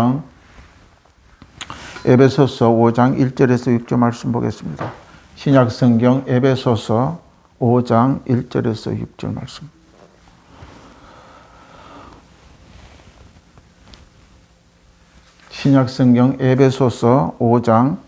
성경 에베소서 5장 1절에서 6절 말씀 보겠습니다. 신약 성경 에베소서 5장 1절에서 6절 말씀. 신약 성경 에베소서 5장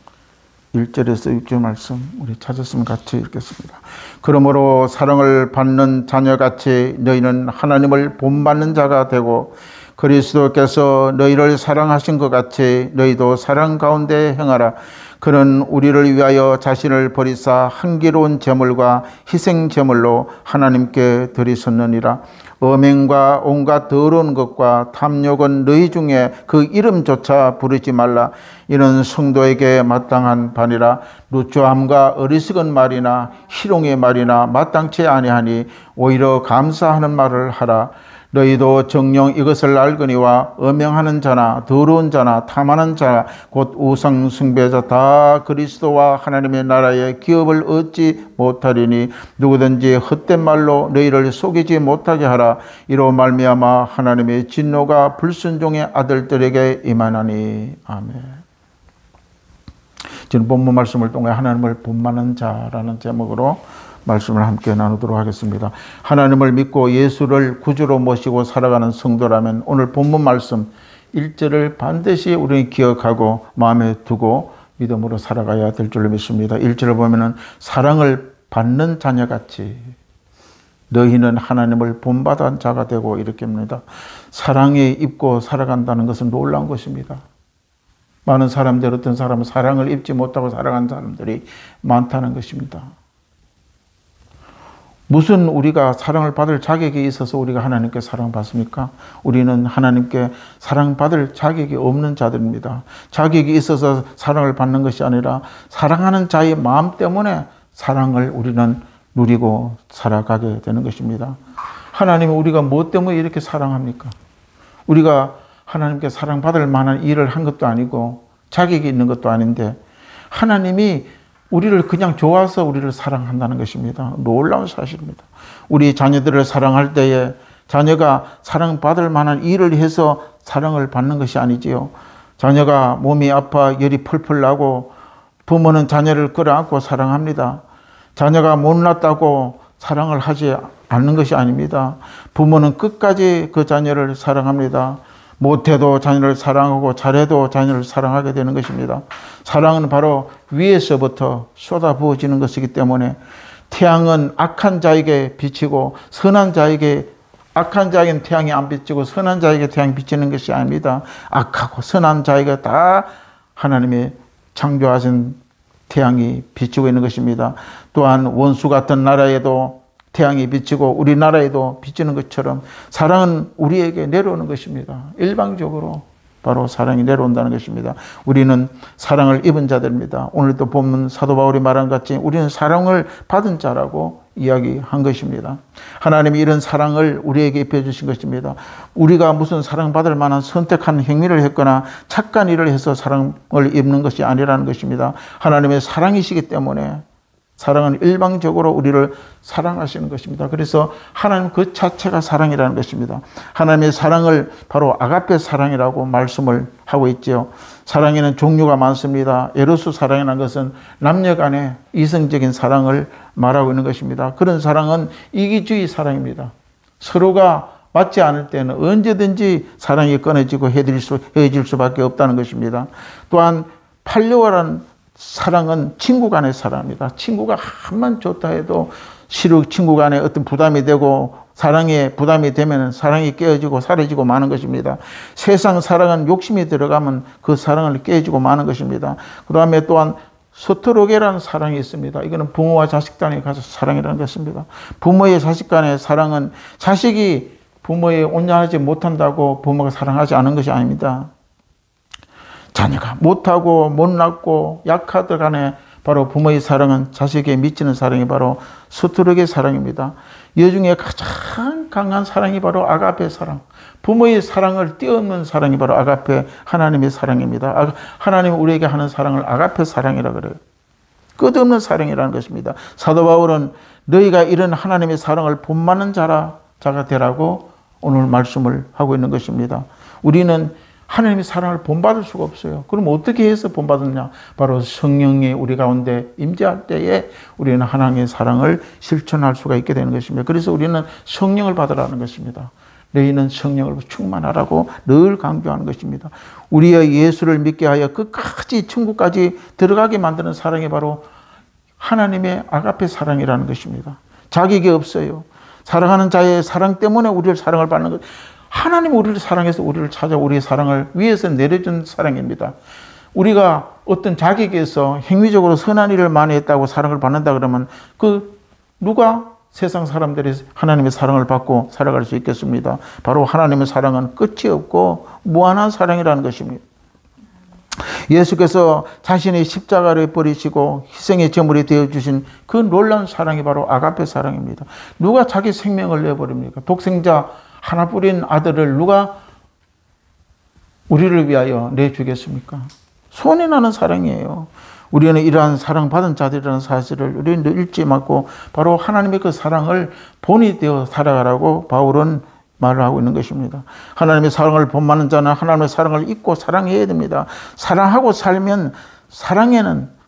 1절에서 6절 말씀 우리 찾았으면 같이 읽겠습니다. 그러므로 사랑을 받는 자녀같이 너희는 하나님을 본받는 자가 되고 그리스도께서 너희를 사랑하신 것 같이 너희도 사랑 가운데 행하라. 그는 우리를 위하여 자신을 버리사 한기로운 제물과 희생 제물로 하나님께 드리셨느니라. 음행과 온갖 더러운 것과 탐욕은 너희 중에 그 이름조차 부르지 말라. 이는 성도에게 마땅한 바니라. 누추함과 어리석은 말이나 희롱의 말이나 마땅치 아니하니 오히려 감사하는 말을 하라. 너희도 정녕 이것을 알거니와 음행하는 자나 더러운 자나 탐하는 자 곧 우상 숭배자 다 그리스도와 하나님의 나라의 기업을 얻지 못하리니 누구든지 헛된 말로 너희를 속이지 못하게 하라. 이로 말미암아 하나님의 진노가 불순종의 아들들에게 임하나니. 아멘. 지금 본문 말씀을 통해 하나님을 본받는 자라는 제목으로 말씀을 함께 나누도록 하겠습니다. 하나님을 믿고 예수를 구주로 모시고 살아가는 성도라면 오늘 본문 말씀 1절을 반드시 우리는 기억하고 마음에 두고 믿음으로 살아가야 될 줄로 믿습니다. 1절을 보면은 사랑을 받는 자녀같이 너희는 하나님을 본받은 자가 되고 이렇게 합니다. 사랑에 입고 살아간다는 것은 놀라운 것입니다. 많은 사람들, 어떤 사람은 사랑을 입지 못하고 살아간 사람들이 많다는 것입니다. 무슨 우리가 사랑을 받을 자격이 있어서 우리가 하나님께 사랑받습니까? 우리는 하나님께 사랑받을 자격이 없는 자들입니다. 자격이 있어서 사랑을 받는 것이 아니라 사랑하는 자의 마음 때문에 사랑을 우리는 누리고 살아가게 되는 것입니다. 하나님은 우리가 무엇 때문에 이렇게 사랑합니까? 우리가 하나님께 사랑받을 만한 일을 한 것도 아니고 자격이 있는 것도 아닌데 하나님이 우리를 그냥 좋아서 우리를 사랑한다는 것입니다. 놀라운 사실입니다. 우리 자녀들을 사랑할 때에 자녀가 사랑받을 만한 일을 해서 사랑을 받는 것이 아니지요. 자녀가 몸이 아파 열이 펄펄 나고 부모는 자녀를 끌어안고 사랑합니다. 자녀가 못났다고 사랑을 하지 않는 것이 아닙니다. 부모는 끝까지 그 자녀를 사랑합니다. 못해도 자녀를 사랑하고 잘해도 자녀를 사랑하게 되는 것입니다. 사랑은 바로 위에서부터 쏟아부어지는 것이기 때문에 태양은 악한 자에게 비치고 선한 자에게 악한 자에게는 태양이 안 비치고 선한 자에게 태양이 비치는 것이 아닙니다. 악하고 선한 자에게 다 하나님의 창조하신 태양이 비치고 있는 것입니다. 또한 원수 같은 나라에도 태양이 비치고 우리나라에도 비치는 것처럼 사랑은 우리에게 내려오는 것입니다. 일방적으로 바로 사랑이 내려온다는 것입니다. 우리는 사랑을 입은 자들입니다. 오늘도 보면 사도 바울이 말한 것 같이 우리는 사랑을 받은 자라고 이야기한 것입니다. 하나님이 이런 사랑을 우리에게 입혀주신 것입니다. 우리가 무슨 사랑받을 만한 선택한 행위를 했거나 착한 일을 해서 사랑을 입는 것이 아니라는 것입니다. 하나님의 사랑이시기 때문에 사랑은 일방적으로 우리를 사랑하시는 것입니다. 그래서 하나님 그 자체가 사랑이라는 것입니다. 하나님의 사랑을 바로 아가페 사랑이라고 말씀을 하고 있죠. 사랑에는 종류가 많습니다. 에로스 사랑이라는 것은 남녀 간의 이성적인 사랑을 말하고 있는 것입니다. 그런 사랑은 이기주의 사랑입니다. 서로가 맞지 않을 때는 언제든지 사랑이 끊어지고 헤어질 수밖에 없다는 것입니다. 또한 팔려와라는 사랑은 친구 간의 사랑입니다. 친구가 한만 좋다 해도 친구 간에 어떤 부담이 되고 사랑에 부담이 되면 사랑이 깨어지고 사라지고 마는 것입니다. 세상 사랑은 욕심이 들어가면 그 사랑을 깨지고 마는 것입니다. 그 다음에 또한 서투르게라는 사랑이 있습니다. 이거는 부모와 자식 간의 사랑이라는 것입니다. 부모의 자식 간의 사랑은 자식이 부모에 온전하지 못한다고 부모가 사랑하지 않은 것이 아닙니다. 자녀가 못하고 못났고 약하들 간에 바로 부모의 사랑은 자식에게 미치는 사랑이 바로 서투르게 사랑입니다. 여중에 가장 강한 사랑이 바로 아가페 사랑. 부모의 사랑을 뛰어넘는 사랑이 바로 아가페 하나님의 사랑입니다. 하나님이 우리에게 하는 사랑을 아가페 사랑이라 그래요. 끝없는 사랑이라는 것입니다. 사도 바울은 너희가 이런 하나님의 사랑을 본받는 자가 되라고 오늘 말씀을 하고 있는 것입니다. 우리는 하나님의 사랑을 본받을 수가 없어요. 그럼 어떻게 해서 본받느냐? 바로 성령이 우리 가운데 임재할 때에 우리는 하나님의 사랑을 실천할 수가 있게 되는 것입니다. 그래서 우리는 성령을 받으라는 것입니다. 너희는 성령을 충만하라고 늘 강조하는 것입니다. 우리의 예수를 믿게 하여 끝까지 천국까지 들어가게 만드는 사랑이 바로 하나님의 아가페 사랑이라는 것입니다. 자격이 없어요. 사랑하는 자의 사랑 때문에 우리를 사랑을 받는 것. 하나님 우리를 사랑해서 우리를 찾아 우리의 사랑을 위해서 내려준 사랑입니다. 우리가 어떤 자격에서 행위적으로 선한 일을 많이 했다고 사랑을 받는다 그러면 그 누가 세상 사람들이 하나님의 사랑을 받고 살아갈 수 있겠습니다. 바로 하나님의 사랑은 끝이 없고 무한한 사랑이라는 것입니다. 예수께서 자신의 십자가를 버리시고 희생의 제물이 되어주신 그 놀라운 사랑이 바로 아가페 사랑입니다. 누가 자기 생명을 내버립니까? 독생자 하나뿐인 아들을 누가 우리를 위하여 내주겠습니까? 손이 나는 사랑이에요. 우리는 이러한 사랑받은 자들이라는 사실을 우리는 잊지 말고 바로 하나님의 그 사랑을 본이 되어 살아가라고 바울은 말을 하고 있는 것입니다. 하나님의 사랑을 본받는 자는 하나님의 사랑을 잊고 사랑해야 됩니다. 사랑하고 살면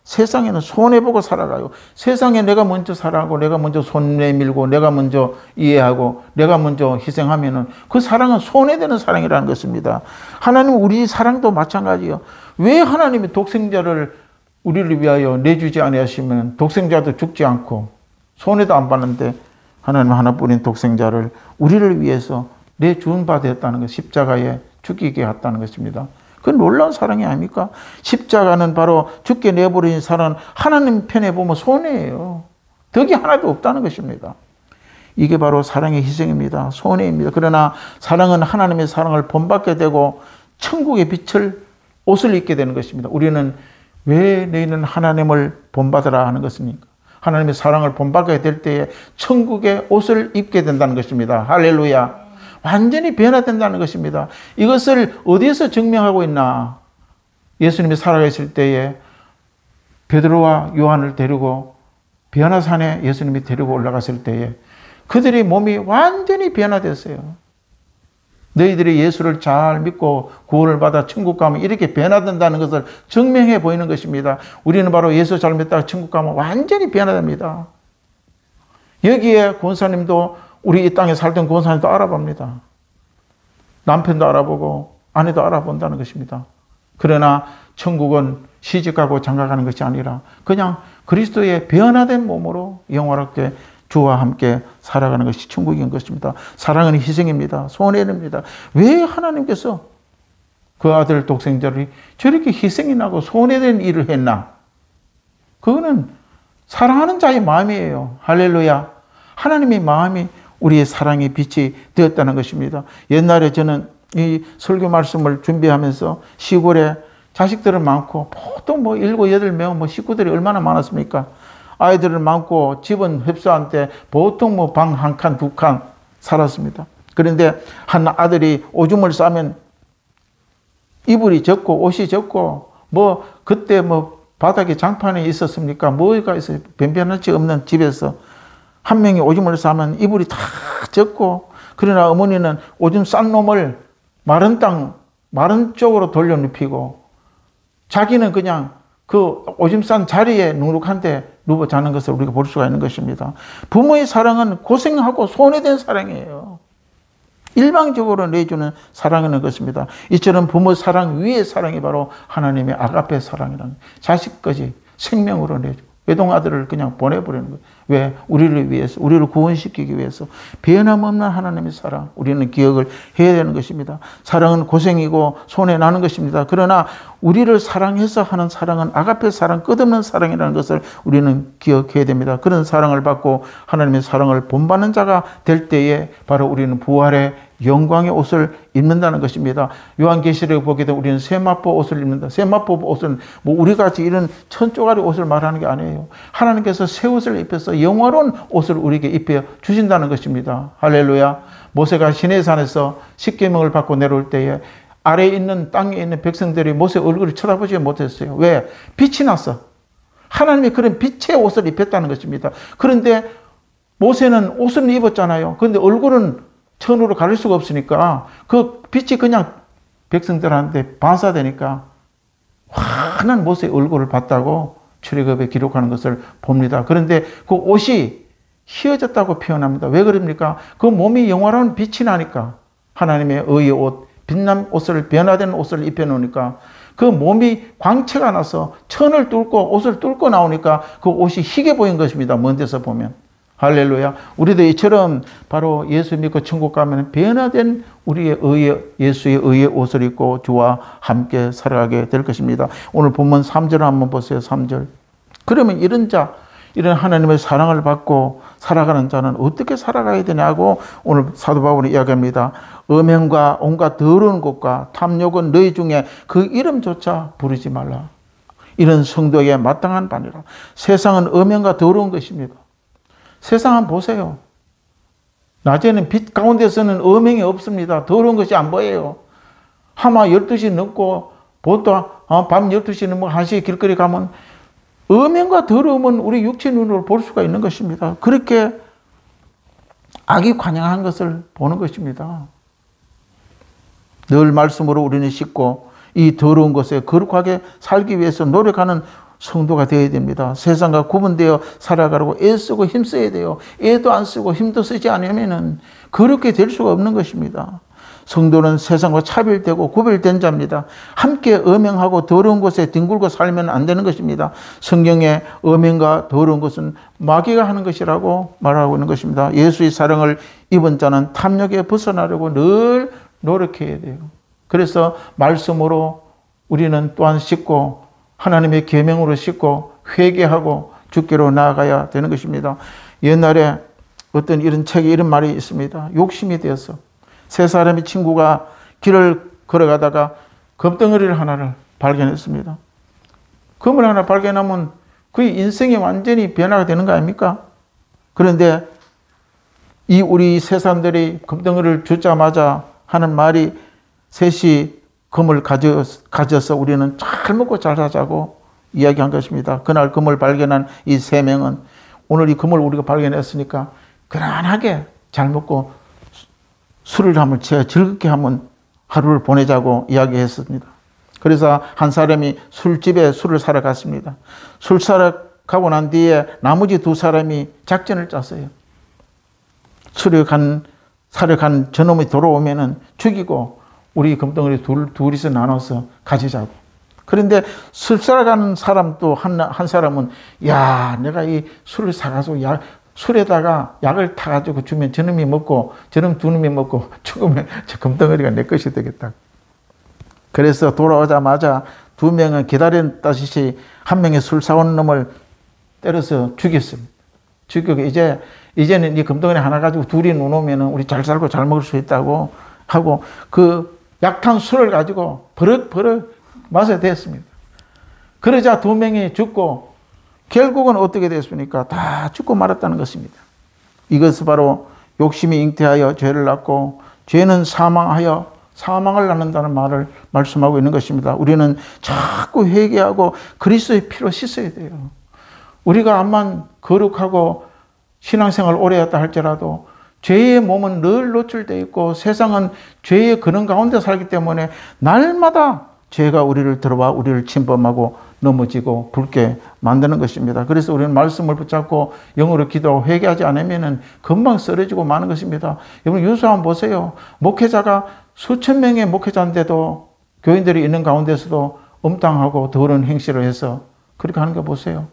세상에는 손해보고 살아가요. 세상에 내가 먼저 사랑하고 내가 먼저 손 내밀고 내가 먼저 이해하고 내가 먼저 희생하면은 그 사랑은 손해되는 사랑이라는 것입니다. 하나님 우리 사랑도 마찬가지예요. 왜 하나님이 독생자를 우리를 위하여 내주지 아니하시면 독생자도 죽지 않고 손해도 안 받는데 하나님 하나뿐인 독생자를 우리를 위해서 내준 바 되었다는 것, 십자가에 죽이게 했다는 것입니다. 그 놀라운 사랑이 아닙니까? 십자가는 바로 죽게 내버린 사랑은 하나님 편에 보면 손해예요. 덕이 하나도 없다는 것입니다. 이게 바로 사랑의 희생입니다. 손해입니다. 그러나 사랑은 하나님의 사랑을 본받게 되고 천국의 빛을 옷을 입게 되는 것입니다. 우리는 왜 너희는 하나님을 본받으라 하는 것입니까? 하나님의 사랑을 본받게 될 때에 천국의 옷을 입게 된다는 것입니다. 할렐루야. 완전히 변화된다는 것입니다. 이것을 어디에서 증명하고 있나? 예수님이 살아계실 때에 베드로와 요한을 데리고 변화산에 예수님이 데리고 올라갔을 때에 그들의 몸이 완전히 변화됐어요. 너희들이 예수를 잘 믿고 구원을 받아 천국 가면 이렇게 변화된다는 것을 증명해 보이는 것입니다. 우리는 바로 예수 잘 믿다가 천국 가면 완전히 변화됩니다. 여기에 권사님도 우리 이 땅에 살던 권사님도 알아봅니다. 남편도 알아보고 아내도 알아본다는 것입니다. 그러나 천국은 시집가고 장가가는 것이 아니라 그냥 그리스도의 변화된 몸으로 영원하게 주와 함께 살아가는 것이 천국인 것입니다. 사랑은 희생입니다. 손해입니다. 왜 하나님께서 그 아들 독생자를 저렇게 희생이 나고 손해된 일을 했나? 그거는 사랑하는 자의 마음이에요. 할렐루야. 하나님의 마음이 우리의 사랑의 빛이 되었다는 것입니다. 옛날에 저는 이 설교 말씀을 준비하면서 시골에 자식들은 많고 보통 7, 8명 식구들이 얼마나 많았습니까? 아이들은 많고 집은 흡사한데 보통 방 한 칸, 두 칸 살았습니다. 그런데 한 아들이 오줌을 싸면 이불이 젖고 옷이 젖고 그때 바닥에 장판에 있었습니까? 뭐가 있어요? 변변하지 없는 집에서 한 명이 오줌을 싸면 이불이 다 젖고 그러나 어머니는 오줌 싼 놈을 마른 쪽으로 돌려 눕히고 자기는 그냥 그 오줌 싼 자리에 눅눅한데 누워 자는 것을 우리가 볼 수가 있는 것입니다. 부모의 사랑은 고생하고 손해된 사랑이에요. 일방적으로 내주는 사랑이라는 것입니다. 이처럼 부모 사랑 위의 사랑이 바로 하나님의 아가페 사랑이라는 자식까지 생명으로 내주고 외동아들을 그냥 보내버리는 거예요. 왜? 우리를 위해서, 우리를 구원시키기 위해서 변함없는 하나님의 사랑, 우리는 기억을 해야 되는 것입니다. 사랑은 고생이고 손해나는 것입니다. 그러나 우리를 사랑해서 하는 사랑은 아가페 사랑, 끝없는 사랑이라는 것을 우리는 기억해야 됩니다. 그런 사랑을 받고 하나님의 사랑을 본받는 자가 될 때에 바로 우리는 부활의 영광의 옷을 입는다는 것입니다. 요한계시록에 보게 되면 우리는 세마포 옷을 입는다. 세마포 옷은 우리같이 이런 천조가리 옷을 말하는 게 아니에요. 하나님께서 새 옷을 입혀서 영화로운 옷을 우리에게 입혀 주신다는 것입니다. 할렐루야. 모세가 시내산에서 십계명을 받고 내려올 때에 아래에 있는 땅에 있는 백성들이 모세 얼굴을 쳐다보지 못했어요. 왜? 빛이 났어. 하나님이 그런 빛의 옷을 입혔다는 것입니다. 그런데 모세는 옷을 입었잖아요. 그런데 얼굴은 천으로 가릴 수가 없으니까 그 빛이 그냥 백성들한테 반사되니까 환한 모세의 얼굴을 봤다고 출애굽에 기록하는 것을 봅니다. 그런데 그 옷이 휘어졌다고 표현합니다. 왜 그럽니까? 그 몸이 영화로운 빛이 나니까, 하나님의 의의 옷, 빛난 옷을, 변화된 옷을 입혀놓으니까 그 몸이 광채가 나서 천을 뚫고 옷을 뚫고 나오니까 그 옷이 희게 보인 것입니다. 먼 데서 보면. 할렐루야. 우리도 이처럼 바로 예수 믿고 천국 가면 변화된 우리의 예수의 의의 옷을 입고 주와 함께 살아가게 될 것입니다. 오늘 본문 3절을 한번 보세요. 3절. 그러면 이런 하나님의 사랑을 받고 살아가는 자는 어떻게 살아가야 되냐고 오늘 사도 바울이 이야기합니다. 음행과 온갖 더러운 것과 탐욕은 너희 중에 그 이름조차 부르지 말라. 이런 성도에게 마땅한 바니라. 세상은 음행과 더러운 것입니다. 세상 한번 보세요. 낮에는 빛 가운데서는 음행이 없습니다. 더러운 것이 안 보여요. 하마 12시 넘고 보통 밤 12시 넘고 1시에 길거리 가면 음행과 더러움은 우리 육체 눈으로 볼 수가 있는 것입니다. 그렇게 악이 관영한 것을 보는 것입니다. 늘 말씀으로 우리는 씻고 이 더러운 것에 거룩하게 살기 위해서 노력하는 성도가 되어야 됩니다. 세상과 구분되어 살아가려고 애쓰고 힘써야 돼요. 애도 안 쓰고 힘도 쓰지 않으면 그렇게 될 수가 없는 것입니다. 성도는 세상과 차별되고 구별된 자입니다. 함께 음행하고 더러운 곳에 뒹굴고 살면 안 되는 것입니다. 성경에 음행과 더러운 것은 마귀가 하는 것이라고 말하고 있는 것입니다. 예수의 사랑을 입은 자는 탐욕에 벗어나려고 늘 노력해야 돼요. 그래서 말씀으로 우리는 또한 씻고 하나님의 계명으로 씻고 회개하고 주께로 나아가야 되는 것입니다. 옛날에 어떤 이런 책에 이런 말이 있습니다. 욕심이 되어서 세 사람의 친구가 길을 걸어가다가 금덩어리를 하나를 발견했습니다. 금을 하나 발견하면 그의 인생이 완전히 변화가 되는 거 아닙니까? 그런데 이 우리 세 사람들이 금덩어리를 주자마자 하는 말이 셋이 금을 가져서 우리는 잘 먹고 잘 사자고 이야기한 것입니다. 그날 금을 발견한 이 세 명은 오늘 이 금을 우리가 발견했으니까 편안하게 잘 먹고 술을 한번 즐겁게 한번 하루를 보내자고 이야기했습니다. 그래서 한 사람이 술집에 술을 사러 갔습니다. 술 사러 가고 난 뒤에 나머지 두 사람이 작전을 짰어요. 사러 간 저놈이 돌아오면은 죽이고 우리 금덩어리 둘이서 나눠서 가지자고. 그런데 술 사러 가는 사람 또 한 사람은 야, 내가 이 술을 사가서 술에다가 약을 타가지고 주면 저놈이 먹고 저놈 두 놈이 먹고 죽으면 저 금덩어리가 내 것이 되겠다. 그래서 돌아오자마자 두 명은 기다렸다시피 한 명의 술 사온 놈을 때려서 죽였습니다. 죽이고 이제는 이 금덩어리 하나 가지고 둘이 놓으면 우리 잘 살고 잘 먹을 수 있다고 하고 그 약탄 술을 가지고 버럭 마셔야 됐습니다. 그러자 두 명이 죽고 결국은 어떻게 됐습니까? 다 죽고 말았다는 것입니다. 이것은 바로 욕심이 잉태하여 죄를 낳고 죄는 사망하여 사망을 낳는다는 말을 말씀하고 있는 것입니다. 우리는 자꾸 회개하고 그리스도의 피로 씻어야 돼요. 우리가 암만 거룩하고 신앙생활 오래 했다 할지라도 죄의 몸은 늘 노출되어 있고 세상은 죄의 근원 가운데 살기 때문에 날마다 죄가 우리를 들어와 우리를 침범하고 넘어지고 붉게 만드는 것입니다. 그래서 우리는 말씀을 붙잡고 영으로 기도하고 회개하지 않으면 금방 쓰러지고 마는 것입니다. 여러분 유수 한번 보세요. 목회자가 수천 명의 목회자인데도 교인들이 있는 가운데서도 엄당하고 더러운 행실을 해서 그렇게 하는 거 보세요.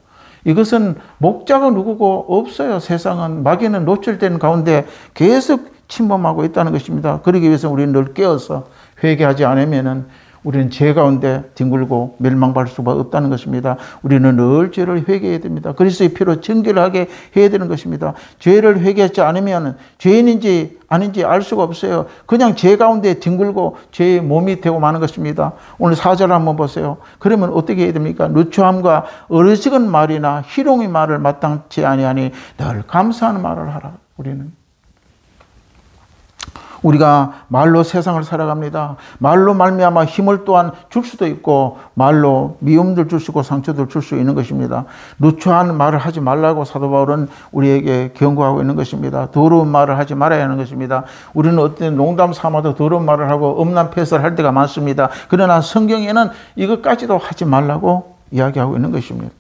이것은 목자가 누구고 없어요. 세상은 마귀는 노출된 가운데 계속 침범하고 있다는 것입니다. 그러기 위해서 우리는 늘 깨어서 회개하지 않으면 우리는 죄 가운데 뒹굴고 멸망받을 수가 없다는 것입니다. 우리는 늘 죄를 회개해야 됩니다. 그리스도의 피로 정결하게 해야 되는 것입니다. 죄를 회개하지 않으면 죄인인지 아닌지 알 수가 없어요. 그냥 죄 가운데 뒹굴고 죄의 몸이 되고 마는 것입니다. 오늘 4절 한번 보세요. 그러면 어떻게 해야 됩니까? 누추함과 어리석은 말이나 희롱의 말을 마땅치 아니하니 늘 감사하는 말을 하라. 우리가 말로 세상을 살아갑니다. 말로 말미암아 힘을 또한 줄 수도 있고 말로 미움들 줄 수 있고 상처들 줄 수 있는 것입니다. 누추한 말을 하지 말라고 사도 바울은 우리에게 경고하고 있는 것입니다. 더러운 말을 하지 말아야 하는 것입니다. 우리는 어떤 농담 삼아도 더러운 말을 하고 음란 패설을 할 때가 많습니다. 그러나 성경에는 이것까지도 하지 말라고 이야기하고 있는 것입니다.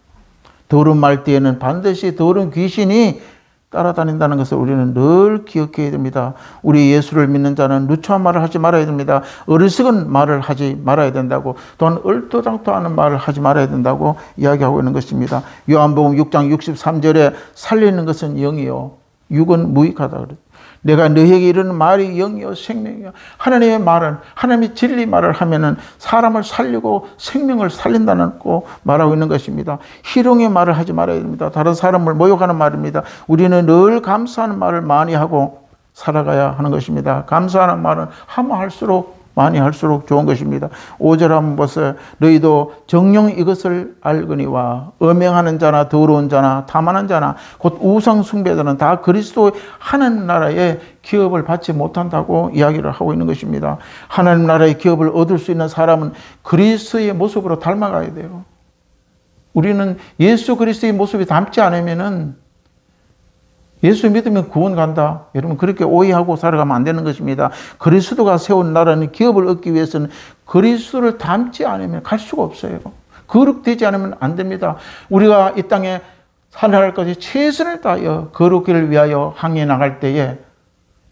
더러운 말 때에는 반드시 더러운 귀신이 따라다닌다는 것을 우리는 늘 기억해야 됩니다. 우리 예수를 믿는 자는 누추한 말을 하지 말아야 됩니다. 어리석은 말을 하지 말아야 된다고, 또한 얼토당토하는 말을 하지 말아야 된다고 이야기하고 있는 것입니다. 요한복음 6장 63절에 살리는 것은 영이요 육은 무익하다 그랬어요. 내가 너희에게 이르는 말이 영이요 생명이요. 하나님의 말은, 하나님의 진리 말을 하면은 사람을 살리고 생명을 살린다고 말하고 있는 것입니다. 희롱의 말을 하지 말아야 됩니다. 다른 사람을 모욕하는 말입니다. 우리는 늘 감사하는 말을 많이 하고 살아가야 하는 것입니다. 감사하는 말은 하면 할수록 많이 할수록 좋은 것입니다. 5절 한번 보세요. 너희도 정녕 이것을 알거니와 음행하는 자나 더러운 자나 탐하는 자나 곧 우상 숭배자는 다 그리스도 하나님 나라의 기업을 받지 못한다고 이야기를 하고 있는 것입니다. 하나님 나라의 기업을 얻을 수 있는 사람은 그리스도의 모습으로 닮아가야 돼요. 우리는 예수 그리스도의 모습이 닮지 않으면은 예수 믿으면 구원 간다. 여러분 그렇게 오해하고 살아가면 안 되는 것입니다. 그리스도가 세운 나라는 기업을 얻기 위해서는 그리스도를 닮지 않으면 갈 수가 없어요. 거룩되지 않으면 안 됩니다. 우리가 이 땅에 살아갈 것이 최선을 다하여 거룩기를 위하여 항해 나갈 때에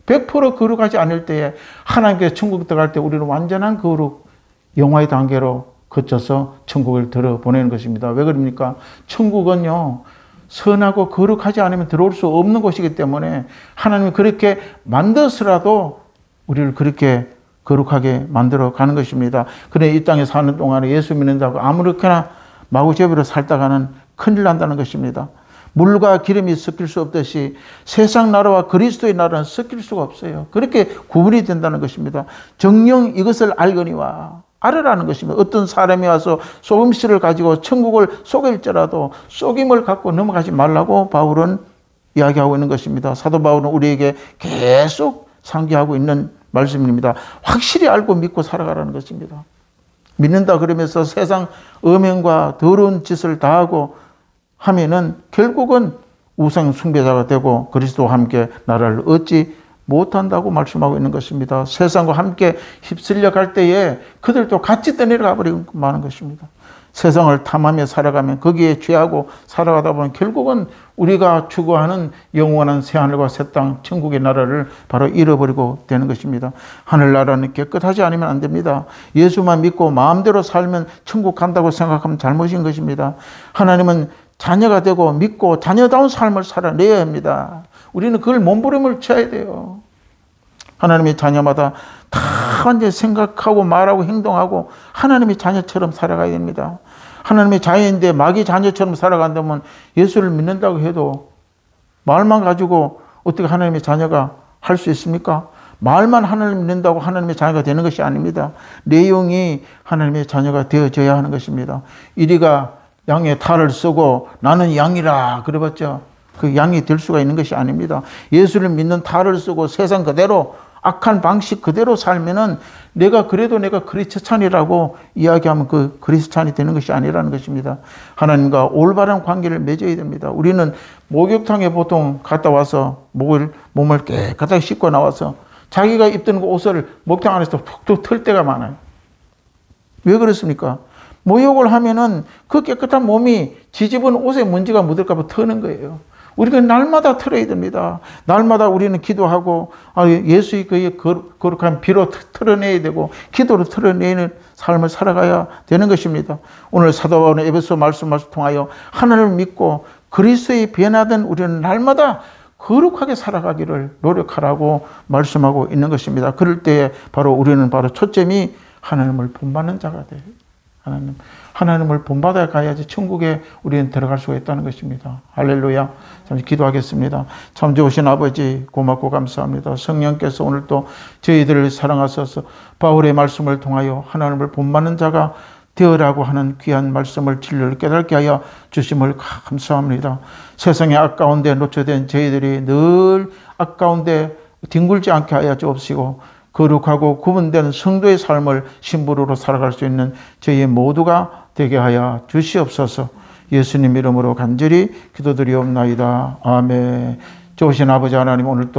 100% 거룩하지 않을 때에 하나님께 천국 들어갈 때 우리는 완전한 거룩 영화의 단계로 거쳐서 천국을 들어보내는 것입니다. 왜 그럽니까? 천국은요 선하고 거룩하지 않으면 들어올 수 없는 곳이기 때문에 하나님이 그렇게 만들어서라도 우리를 그렇게 거룩하게 만들어 가는 것입니다. 그래 이 땅에 사는 동안에 예수 믿는다고 아무렇게나 마구잡이로 살다가는 큰일 난다는 것입니다. 물과 기름이 섞일 수 없듯이 세상 나라와 그리스도의 나라는 섞일 수가 없어요. 그렇게 구분이 된다는 것입니다. 정녕 이것을 알거니와 알으라는 것입니다. 어떤 사람이 와서 속임수를 가지고 천국을 속일지라도 속임을 갖고 넘어가지 말라고 바울은 이야기하고 있는 것입니다. 사도 바울은 우리에게 계속 상기하고 있는 말씀입니다. 확실히 알고 믿고 살아가라는 것입니다. 믿는다 그러면서 세상 음행과 더러운 짓을 다하고 하면은 결국은 우상 숭배자가 되고 그리스도와 함께 나라를 얻지 못한다고 말씀하고 있는 것입니다. 세상과 함께 휩쓸려 갈 때에 그들도 같이 떠내려가 버리고 마는 것입니다. 세상을 탐하며 살아가면 거기에 취하고 살아가다 보면 결국은 우리가 추구하는 영원한 새하늘과 새 땅 천국의 나라를 바로 잃어버리고 되는 것입니다. 하늘나라는 깨끗하지 않으면 안 됩니다. 예수만 믿고 마음대로 살면 천국 간다고 생각하면 잘못인 것입니다. 하나님은 자녀가 되고 믿고 자녀다운 삶을 살아내야 합니다. 우리는 그걸 몸부림을 쳐야 돼요. 하나님의 자녀마다 다 완전히 생각하고 말하고 행동하고 하나님의 자녀처럼 살아가야 됩니다. 하나님의 자녀인데 마귀 자녀처럼 살아간다면 예수를 믿는다고 해도 말만 가지고 어떻게 하나님의 자녀가 할 수 있습니까? 말만 하나님 믿는다고 하나님의 자녀가 되는 것이 아닙니다. 내용이 하나님의 자녀가 되어져야 하는 것입니다. 이리가 양의 탈을 쓰고 나는 양이라 그래봤자 그 양이 될 수가 있는 것이 아닙니다. 예수를 믿는 탈을 쓰고 세상 그대로 악한 방식 그대로 살면은 내가 그래도 내가 그리스찬이라고 이야기하면 그 그리스찬이 되는 것이 아니라는 것입니다. 하나님과 올바른 관계를 맺어야 됩니다. 우리는 목욕탕에 보통 갔다 와서 몸을 깨끗하게 씻고 나와서 자기가 입던 옷을 목욕탕 안에서 툭툭 털 때가 많아요. 왜 그렇습니까? 목욕을 하면은 그 깨끗한 몸이 지집은 옷에 먼지가 묻을까 봐 터는 거예요. 우리가 날마다 털어야 됩니다. 날마다 우리는 기도하고 예수의 그의 거룩한 피로 털어내야 되고 기도로 털어내는 삶을 살아가야 되는 것입니다. 오늘 사도 바울의 에베소 말씀을 통하여 하나님을 믿고 그리스도의 변화된 우리는 날마다 거룩하게 살아가기를 노력하라고 말씀하고 있는 것입니다. 그럴 때에 바로 우리는 바로 초점이 하나님을 본받는 자가 돼요. 하나님을 본받아 가야지 천국에 우리는 들어갈 수가 있다는 것입니다. 할렐루야. 잠시 기도하겠습니다. 참 좋으신 아버지 고맙고 감사합니다. 성령께서 오늘 또 저희들을 사랑하셔서 바울의 말씀을 통하여 하나님을 본받는 자가 되어라고 하는 귀한 말씀을 진리를 깨닫게 하여 주심을 감사합니다. 세상의 악가운데 노출된 저희들이 늘 악가운데 뒹굴지 않게 하여 주옵시고 거룩하고 구분된 성도의 삶을 심부름으로 살아갈 수 있는 저희 모두가 되게 하여 주시옵소서. 예수님 이름으로 간절히 기도드리옵나이다. 아멘. 좋으신 아버지 하나님, 오늘 또